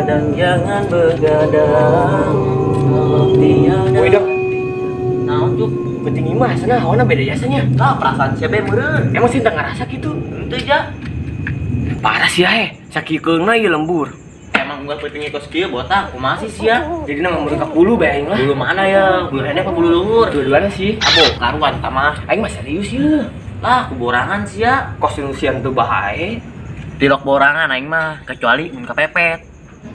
begadang jangan begadang. Kalau tiada. Woi dong. Naon Cuk? Penting imah sana hawana beda jasanya. Lah perasaan siapa yang meureun? Emang sih teu ngarasa gitu. Henteu ja. Parah sih sakikeungna ieu lembur. Emang gua penting ikut skill botak, kumaha sih sia? Jadi nama mereka bulu bae lah. Bulu mana ya? Bulu hene apa bulu luhur? Dua-duanya sih. Abo, karuan tamah. Aing mah serius ya. Lah, kuborangan sia. Kos nusian teu bahae. Tilok borangan aing mah, kecuali mun kepepet.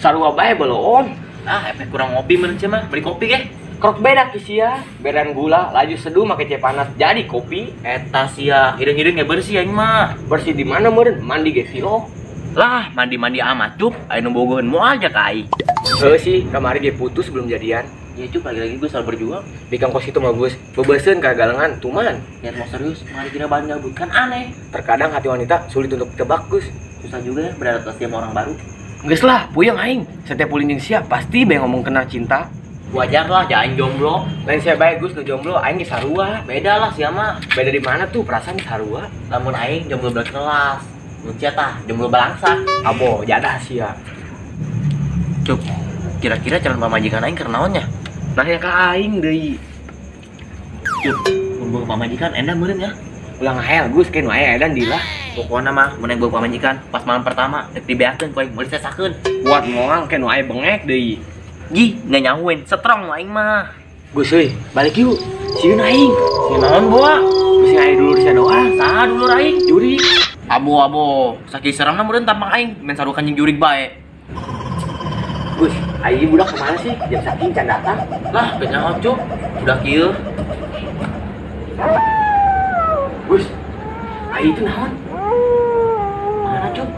Sarua bae belon. Ah, efek kurang ngopi meureun cia mah. Beli kopi ge. Krok beda ki sia. Beran gula, laju seduh make teh panas jadi kopi. Eta sia, hideung-hideung ge bersih aing mah. Bersih di mana meureun? Mandi ge tilok. Lah, mandi-mandi amat Cuk. Aya nu bogoheun moal aja ka aing. Heuh sih, kemarin dia putus sebelum jadian. Ya Cuk, lagi-lagi gue selalu berjuang. Di kampus itu mah Gus, bebeseun kagalengan tuman. Niat mau serius, mari kira bahan gabut kan aneh. Terkadang hati wanita sulit untuk ditebak Gus. Susah juga ya beradaptasi sama orang baru. Geus lah, puyeng aing. Setiap ulin jeung sia pasti bae ngomong kena cinta. Wajar lah, jangan jomblo. Lain sia bae Gus nu jomblo, aing ge sarua. Beda lah sia mah. Beda di mana tuh perasaan sarua? Lamun aing jomblo belas kelas. Mun cia tah jomblo balangsa. Abo, jadah sia. Cuk, kira-kira calon pamajikan aing keur naonnya? Nah ya ka aing deui. Cuk, mun boga pamajikan enda meureun ya. Ulang hel Gus, keun wae edan dilah. Pokona mah mun aing boga pamajikan pas malam pertama rek dibeakeun ku aing, moal disesakeun. Kuat moal keun wae bengek deui. Gi, nyanyahuin, strong aing mah. Gus euy, balik yuk. Sieun aing. Si naon boa? Mesti aya dulur sia doa. Saha dulur aing? Juri. Abo, sakit seremna meureun tampang aing, men sarukan jeung jurig bae. Gus, aing budak kemana sih? Jam saking can datang. Lah, geus nyaho Cuk. Udah kieu. Gus, aing itu naon? Mana Cuk?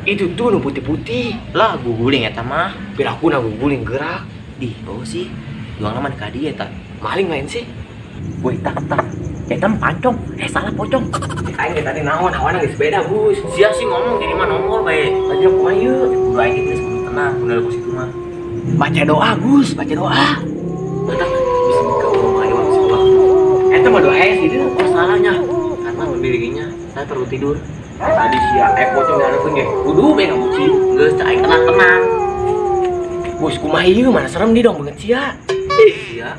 Itu tuh nu putih-putih. Lah, guguling eta mah. Piraku na guguling gerak. Di, oh sih. Juangna mah ka dieu eta. Maling lain sih. Woi, tak. Eta mah pancong. Salah pocong. Aing tadi naon hawana geus beda, Gus. Sia sih ngomong jadi mah nongol bae. Lanjut kumaha ieu? Kudu aing geus kudu tenang, kudu ku situ mah. Baca doa, Gus, baca doa. Datang bismillahirrahmanirrahim sekolah. Eta mah doa sih itu. Kok salahnya? Karena dirinya saya perlu tidur. Tadi sia pocong ngareupkeun ge. Kudu bae ngamuci. Geus aing tenang. Gus, kumaha ieu mana serem di dong banget sia. Sia.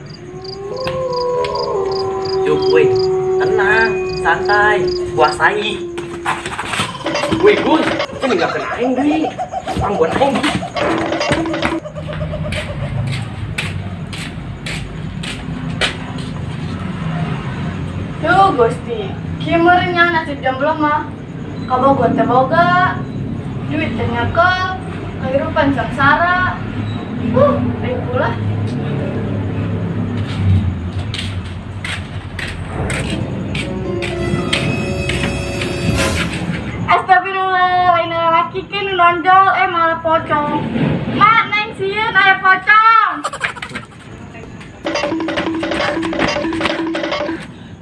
Cuk, woi. Tenang, santai, kuasai. Woi, Gus, cenah enggak kena aing deui. Panggon aing. Duh Gusti, kieumeurnya nasib jomblo mah kabogot teh boga, duit teh nyakel, kehidupan sengsara. Baik pula. Astagfirullah, lain laki ke nu nonjol malah pocong. Mak, neng sieun aya pocong.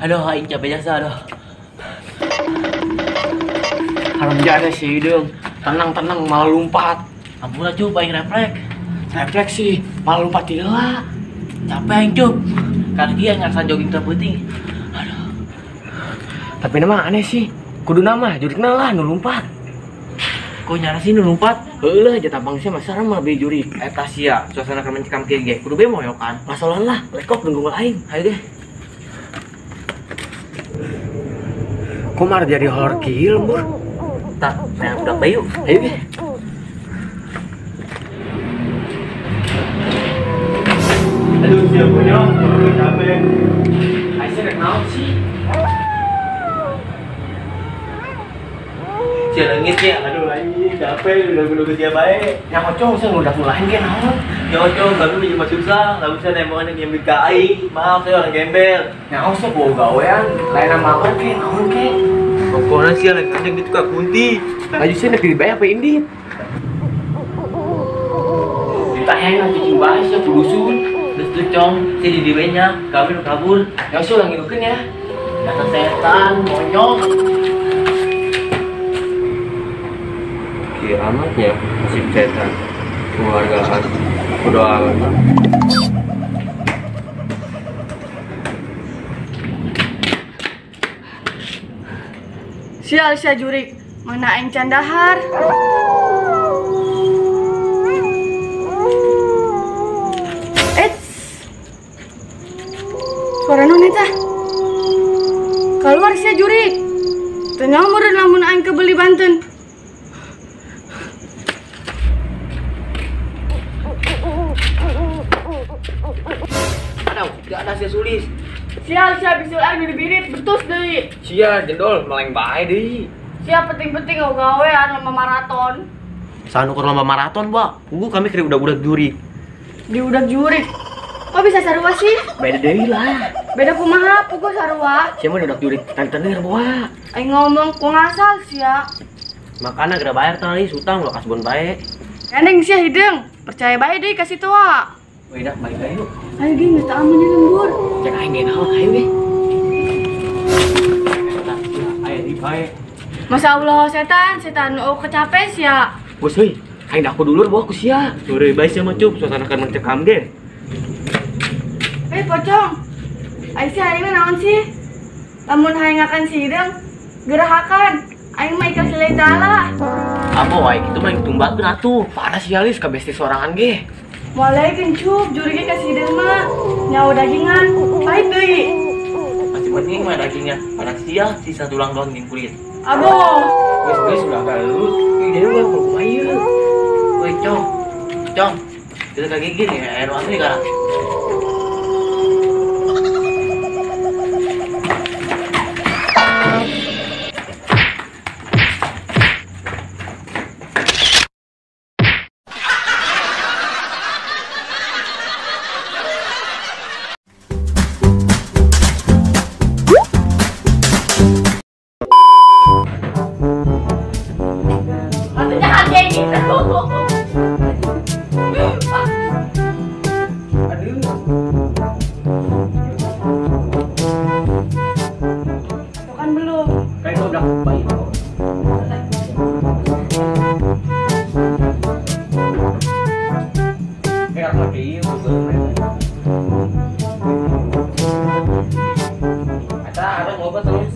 Aduh, aing capek jasa aduh. Haram jada sih deung. Tenang malah lompat. Ampun Cuk, aing refleks. Refleksi malah lompat heula. Capek aing Cuk. Kaki aing ngarasa jogging terpenting. Aduh. Tapi nama aneh sih. Kudu nama jurigna lah nu lompat. Kok nyara sih nu lompat? Heulah jatah bangsa mah sareng mah be jurig. Eta sia, suasana keur mencekam kieu ge. Kudu be moyokan. Masalah lah, lekok nunggu aing. Hayu deh. Komar jadi horor kieu lembur. Tak, saya udah bayu. Ayo ge. Aduh siap punya, capek. Aisyah rek naon sih? Sia leungit ya. Aduh anjing capek, udah menunggu siap baik. Yang ocong saya udah mulain ge naon? Ya Cuk, tapi bisa susah, enggak bisa nembangan yang nyambit ka aing. Maaf, saya orang gembel. Nyaho sih bawa gawean, lain nama oke, naon ke? Pokoknya sih lagi anjing gitu Kak Kunti. Laju sih nek dibayar apa indit? Ditanyain nanti cing bahas ya kudusun. Terus tuh Cong, si di diwenya, kami nu kabur. Yang sih ulang ngilukeun ya. Kata setan, monyong. Kiamatnya nasib setan, keluargaan, berdoa. Sial sia jurig, mana aing can dahar. Suara nona tah. Keluar sia jurik. Tenyamur lamun aing kebeli Banten. Aduh, gak ada sia sulis. Sia bisul aing birit betus deui. Sia jendol meleng bae deui. Sia penting-penting gawean lama maraton. Sanu keur lomba maraton, Pak. Pugu kami kira udah jurik. Di udah jurik. Kok bisa sarua sih? Beda deui lah. Beda kumaha pugu sarua. Sia mah udah jurik tantenir bawa. Aing ngomong ku ngasal sia. Makana kira bayar tadi sutang lo kasbon bae. Eneng sia hidung. Percaya bae deui kasih tua. Weh dah balik ayo. Ayo ge geus teu aman di lembur. Cek aing ge naon ayo ge. Ayo di bae. Masya Allah setan kecape sia. Bos heuy, aing dah aku dulur bawa ku sia. Sore bae sia mah cuk, suasana kan mencekam ge. Pocong. Aing sih aing naon sih? Lamun hayang akan sidang gerahakan. Aing mah ikhlas lillahi taala. Apa wae kitu mah tumbal atuh. Parah sialis ka besti sorangan ge. Mulai kencup juri ge ka sidang mah nyawa dagingan. Pahit deui. Masih penting mah dagingnya. Pada sia sisa tulang doang jeung kulit. Abo. Wes udah galut. Ini jadi gua kumaha ieu. Woi, Cong. Kita kayak gini ya, air asli kan. Katanya hati gitu. Bukan belum. Kayak udah baik. Kayak lagi ada ngobrol terus.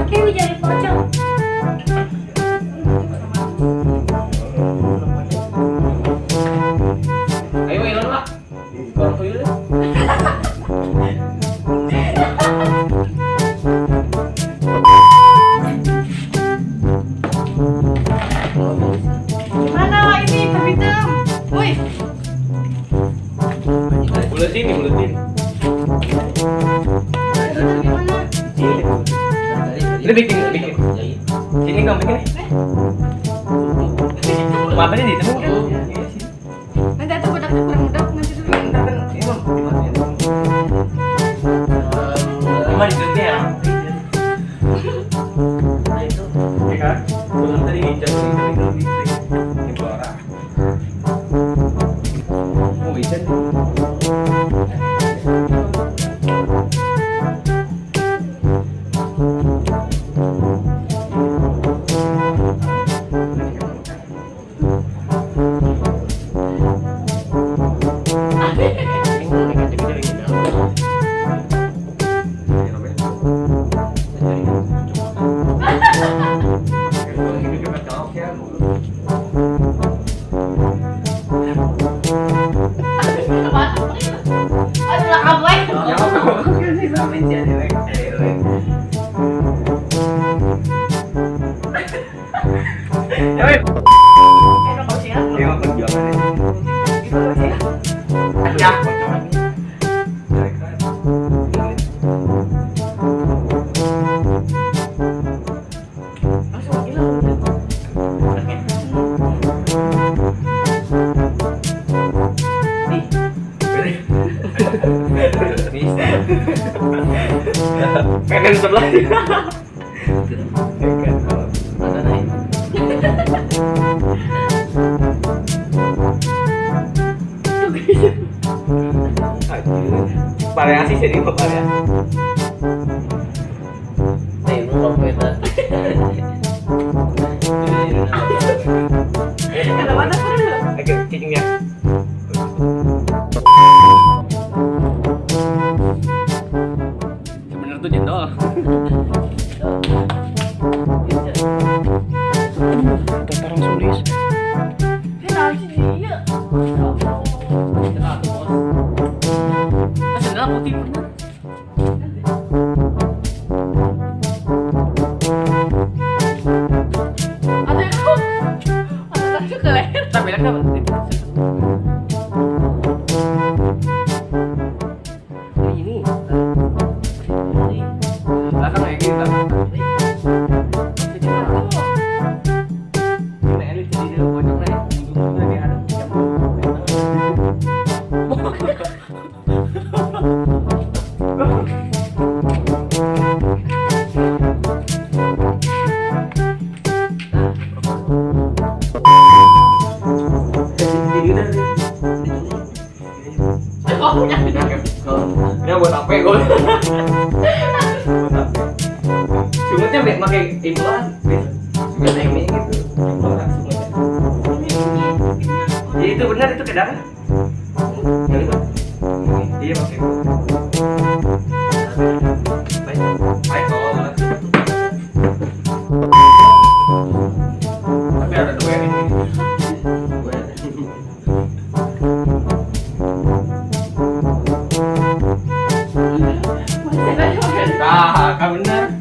Oke, jadi pocong. Ayo Elon lah. Orang tuh yuk. Gimana ini hitam-hitam? Wih, Buletin nih, buletin. gimana? Ini bikin. Sini kamu bikin. Apa ini temen kan? Nanti aku bedaknya kurang bedak nanti dulu yang bedakan. Cuma di sini ya. Nah itu, ya kan? Belum tadi ngincar ini parah. Oh bisa nih. Aduh lah kamu. Enak kau siap. Tengok perjuangannya. Itu kau siap. Ya. Langsung gila udah. Pengen sebelah. Mana nih? Variasi jadi apa variasi? Nih, belum beda. Ada mana dulu? Oke, cicingnya. Sebenernya tuh jendol. Orang sulis. Kenal sih dia. putih bener. Ada aku. Ada aku ke leher. Tak bilang apa? Ini. Belakang kayak gini belakang. Ini elit jadi dia pojok nih. Ujung-ujungnya dia ada ini buat apa gue? Sumutnya pakai imbulan, cuma ini gitu. Imbulan sumutnya. Jadi itu benar itu ke darah? Iya pakai. Baik kalau tapi ada dua yang ini. Nah, kan benar.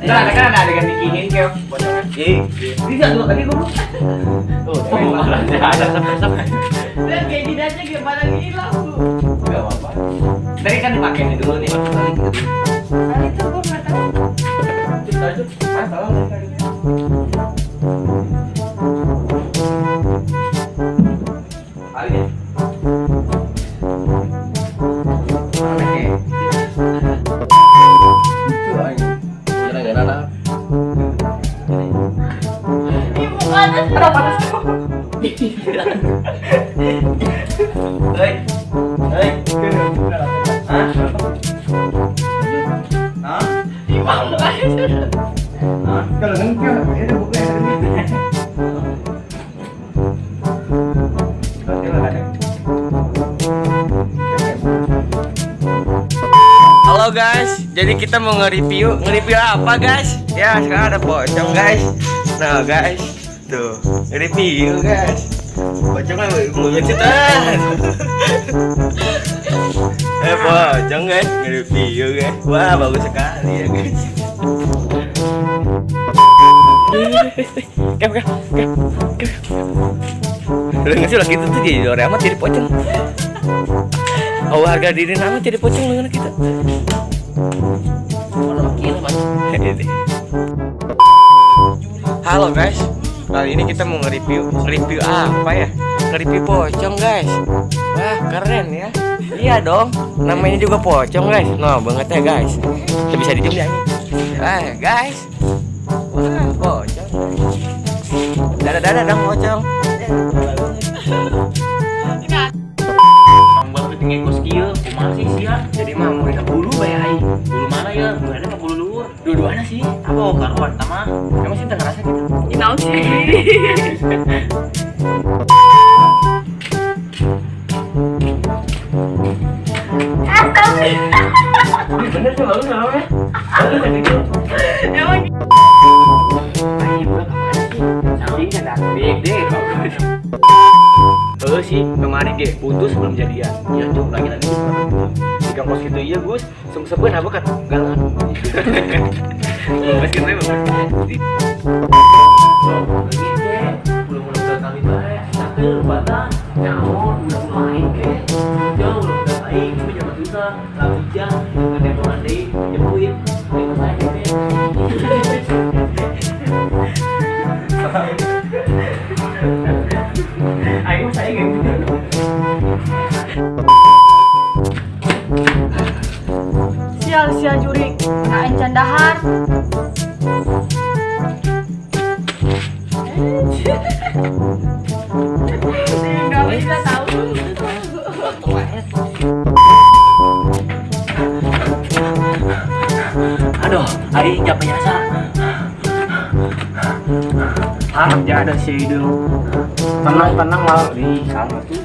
Nah, kan ada adegan bikinin kayak bocongnya. Bisa dua kali gua. Tuh, malahnya ada sampai. Dan kayak di dada gimana gini langsung. Enggak apa-apa. Tadi kan dipakai nih dulu nih, kali gitu. Kali itu gue nggak tahu. Kita aja masalah kalinya. Kalinya. Ih, mukanya sudah panas tuh. Hei. Hei. Hah? Hah? Ih, mukanya sudah. Hah? Kalau enggak, ya udah buka ya. Halo guys, jadi kita mau nge-review apa guys? Ya sekarang ada pocong guys. Nah guys, tuh nge-review guys. Pocongnya mulut kita. Pocong guys, nge-review guys. Wah bagus sekali ya guys. Udah nggak sih lagi itu tuh jadi orang amat jadi pocong. Oh harga diri nama jadi pocong dengan kita. Halo guys, kali ini kita mau nge-review apa ya? Nge-review pocong guys. Wah keren ya. Iya dong, namanya juga pocong guys. Nah banget ya guys. Kita bisa diem ya ini. Guys, wah pocong. Dadah dong pocong. Ngekos kieu kumaha sih sia? Jadi mah mau kita bulu bayai. Bulu mana ya? Bulu ada apa bulu luhur? Dua-duanya sih. Apa karuan tama? Kamu sih nggak ngerasa gitu? Inau sih. Bener sih bagus nggak ya? Bagus ya gitu. Emang Ayo udah kemana sih? Samping kan dah. Deh. Sih kemarin deh putus belum jadian. Ya tuh lagi-lagi Di kampus gitu iya Gus. Sung-sung apa kan? Galan. Mas kita bagus. belum kali baik. Tapi batang nyawa udah main ke. Jauh udah baik, menjaga susah, labija, ketempohan deh, jemuin, dengan saya ke. Ayo saya gitu. sial juri, kena encan dahar. Nggak bisa tahu. Aduh, hari capek nyasa. Harap ya ada sih dulu. Tenang malah di sana tuh.